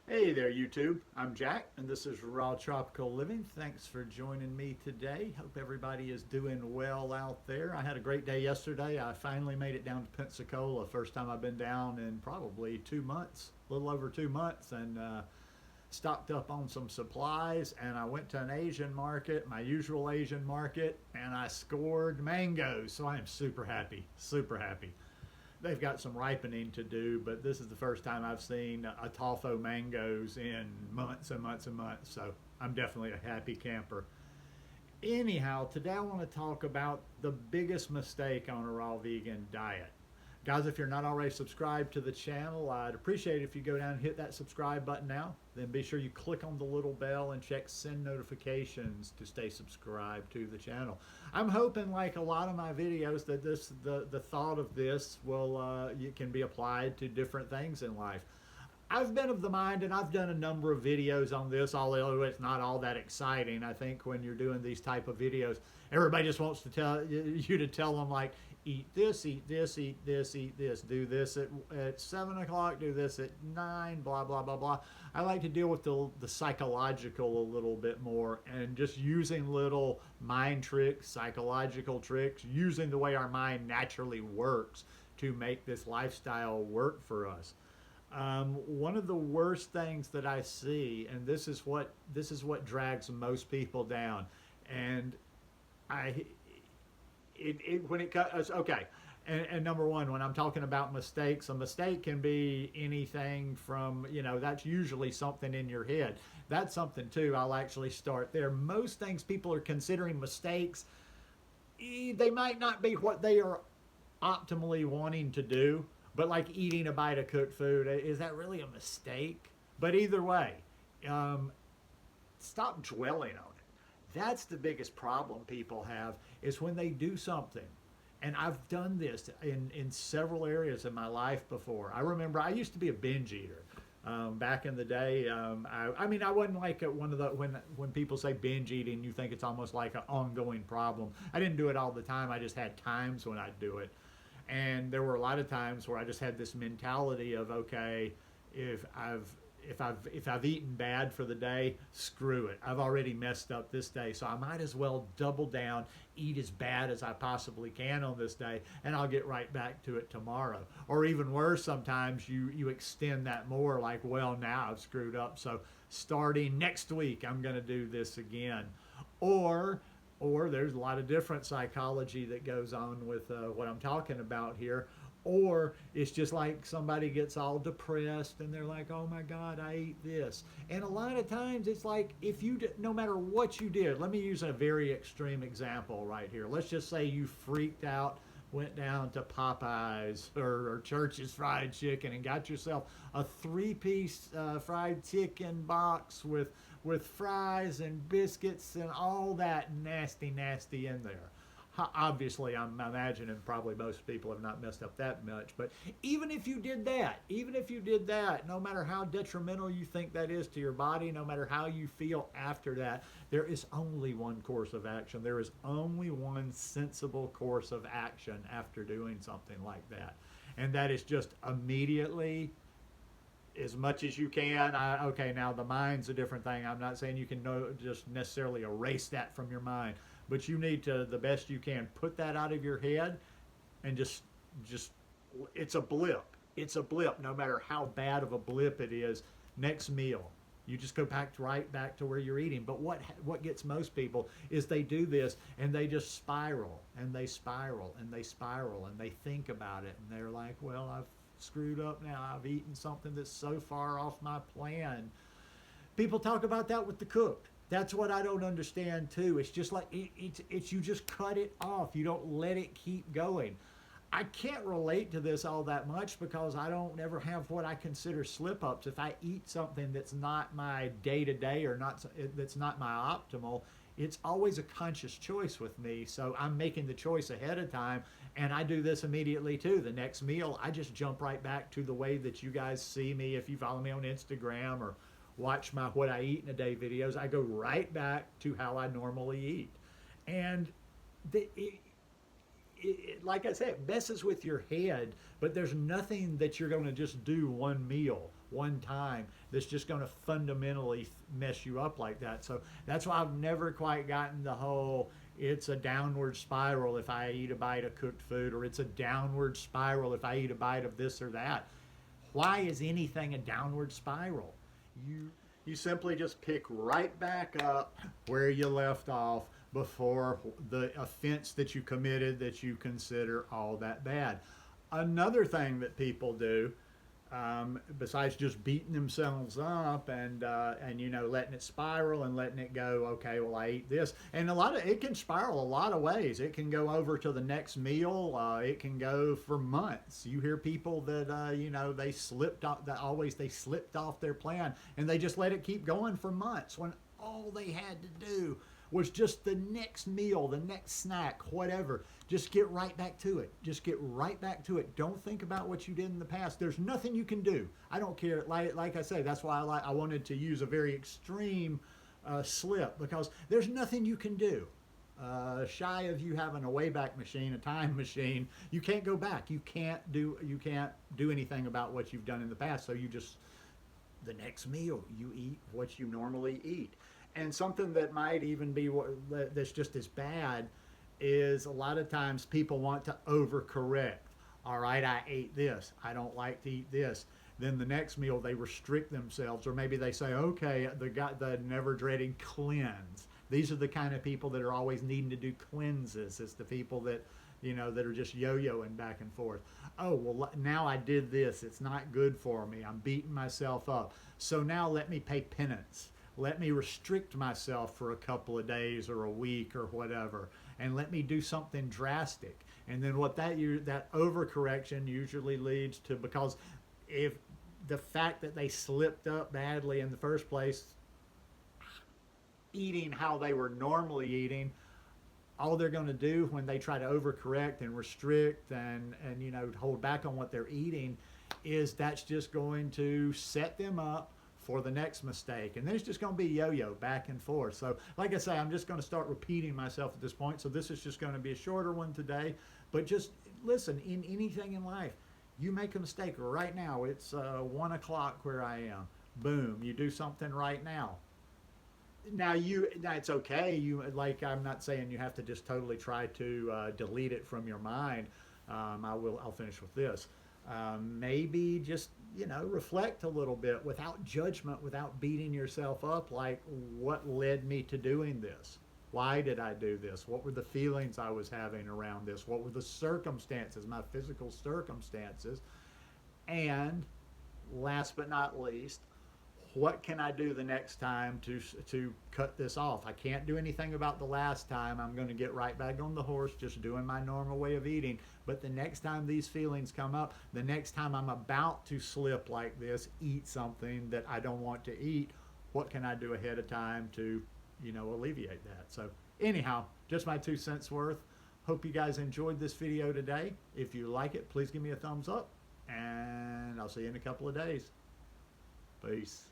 Hey there, YouTube. I'm Jack, and this is Raw Tropical Living. Thanks for joining me today. Hope everybody is doing well out there. I had a great day yesterday. I finally made it down to Pensacola. First time I've been down in probably 2 months, a little over 2 months, and stocked up on some supplies. And I went to an Asian market, my usual Asian market, and I scored mangoes. So I am super happy, super happy. They've got some ripening to do, but this is the first time I've seen a Tofo mangoes in months and months and months. So I'm definitely a happy camper. Anyhow, today I want to talk about the biggest mistake on a raw vegan diet. Guys, if you're not already subscribed to the channel, I'd appreciate it if you go down and hit that subscribe button now. Then be sure you click on the little bell and check send notifications to stay subscribed to the channel. I'm hoping, like a lot of my videos, that the thought of this will can be applied to different things in life. I've been of the mind, and I've done a number of videos on this, although it's not all that exciting. I think when you're doing these type of videos, everybody just wants to tell you to tell them, like, eat this, eat this, eat this, eat this, do this at 7 o'clock, do this at 9, blah, blah, blah, blah. I like to deal with the psychological a little bit more, and just using little mind tricks, psychological tricks, using the way our mind naturally works to make this lifestyle work for us. One of the worst things that I see, and this is what drags most people down, and I when it comes, okay, and number one, when I'm talking about mistakes, a mistake can be anything from, that's usually something in your head. That's something too. I'll actually start there. Most things people are considering mistakes, they might not be what they are optimally wanting to do, but like eating a bite of cooked food, is that really a mistake? But either way, stop dwelling on it. That's the biggest problem people have, is when they do something. And I've done this in several areas in my life before. I remember I used to be a binge eater. Back in the day, I mean, I wasn't like one of the, when people say binge eating, you think it's almost like an ongoing problem. I didn't do it all the time. I just had times when I'd do it. And there were a lot of times where I just had this mentality of, okay, if I've eaten bad for the day, screw it. I've already messed up this day, so I might as well double down, eat as bad as I possibly can on this day, and I'll get right back to it tomorrow. Or even worse, sometimes you extend that more, like, well, now I've screwed up, so starting next week, I'm going to do this again. Or there's a lot of different psychology that goes on with what I'm talking about here. Or it's just like somebody gets all depressed and they're like, oh my God, I ate this. And a lot of times it's like, if you no matter what you did, let me use a very extreme example right here. Let's just say you freaked out, went down to Popeyes or Church's Fried Chicken and got yourself a 3-piece fried chicken box with fries and biscuits and all that nasty in there. Obviously, I'm imagining probably most people have not messed up that much, but even if you did that, no matter how detrimental you think that is to your body, no matter how you feel after that, there is only one course of action. There is only one sensible course of action after doing something like that. And that is just immediately, as much as you can. Okay, now the mind's a different thing. I'm not saying you can just necessarily erase that from your mind, but you need to, the best you can, put that out of your head and just it's a blip. It's a blip, no matter how bad of a blip it is. Next meal, you just go right back to where you're eating. But what gets most people is they do this and they just spiral and they spiral and they spiral and they think about it and they're like, well, I've screwed up now. I've eaten something that's so far off my plan. People talk about that with the cooked. That's what I don't understand too. It's just like, it's you just cut it off. You don't let it keep going. I can't relate to this all that much because I don't ever have what I consider slip-ups. If I eat something that's not my day-to-day or that's not my optimal, it's always a conscious choice with me. So I'm making the choice ahead of time, and I do this immediately too. The next meal, I just jump right back to the way that you guys see me. If you follow me on Instagram or watch my What I Eat in a Day videos, I go right back to how I normally eat. And like I said, it messes with your head, but there's nothing that you're going to just do one meal one time that's just going to fundamentally mess you up like that. So that's why I've never quite gotten the whole it's a downward spiral if I eat a bite of cooked food, or it's a downward spiral if I eat a bite of this or that. Why is anything a downward spiral? You simply just pick right back up where you left off before the offense that you committed that you consider all that bad. Another thing that people do, besides just beating themselves up and letting it spiral and letting it go, okay, well, I ate this, and it can spiral a lot of ways. It can go over to the next meal. It can go for months. You hear people that they slipped off their plan, and they just let it keep going for months when all they had to do was just the next meal, the next snack, whatever. Just get right back to it. Just get right back to it. Don't think about what you did in the past. There's nothing you can do. I don't care. Like I say, that's why I wanted to use a very extreme slip, because there's nothing you can do. Shy of you having a Wayback Machine, a time machine, you can't go back. You can't do anything about what you've done in the past. So the next meal, you eat what you normally eat. And something that might even be that's just as bad is a lot of times people want to overcorrect. All right, I ate this. I don't like to eat this. Then the next meal they restrict themselves, or maybe they say, okay, the never dreaded cleanse. These are the kind of people that are always needing to do cleanses. It's the people that that are just yo-yoing back and forth. Oh, well, now I did this. It's not good for me. I'm beating myself up. So now let me pay penance. Let me restrict myself for a couple of days or a week or whatever, and let me do something drastic. And then what that overcorrection usually leads to, because if the fact that they slipped up badly in the first place, eating how they were normally eating, all they're going to do when they try to overcorrect and restrict and hold back on what they're eating is that's just going to set them up for the next mistake. And then it's just going to be yo-yo back and forth. So like I say, I'm just going to start repeating myself at this point. So this is just going to be a shorter one today. But just listen, in anything in life, you make a mistake right now. It's 1 o'clock where I am. Boom, you do something right now. Now it's okay. I'm not saying you have to just totally try to delete it from your mind. I'll finish with this. Maybe just reflect a little bit without judgment, without beating yourself up. Like, what led me to doing this? Why did I do this? What were the feelings I was having around this? What were the circumstances, my physical circumstances? And last but not least, what can I do the next time to cut this off? I can't do anything about the last time. I'm going to get right back on the horse, just doing my normal way of eating. But the next time these feelings come up, the next time I'm about to slip like this, eat something that I don't want to eat, what can I do ahead of time to, alleviate that? So anyhow, just my 2 cents worth. Hope you guys enjoyed this video today. If you like it, please give me a thumbs up, and I'll see you in a couple of days. Peace.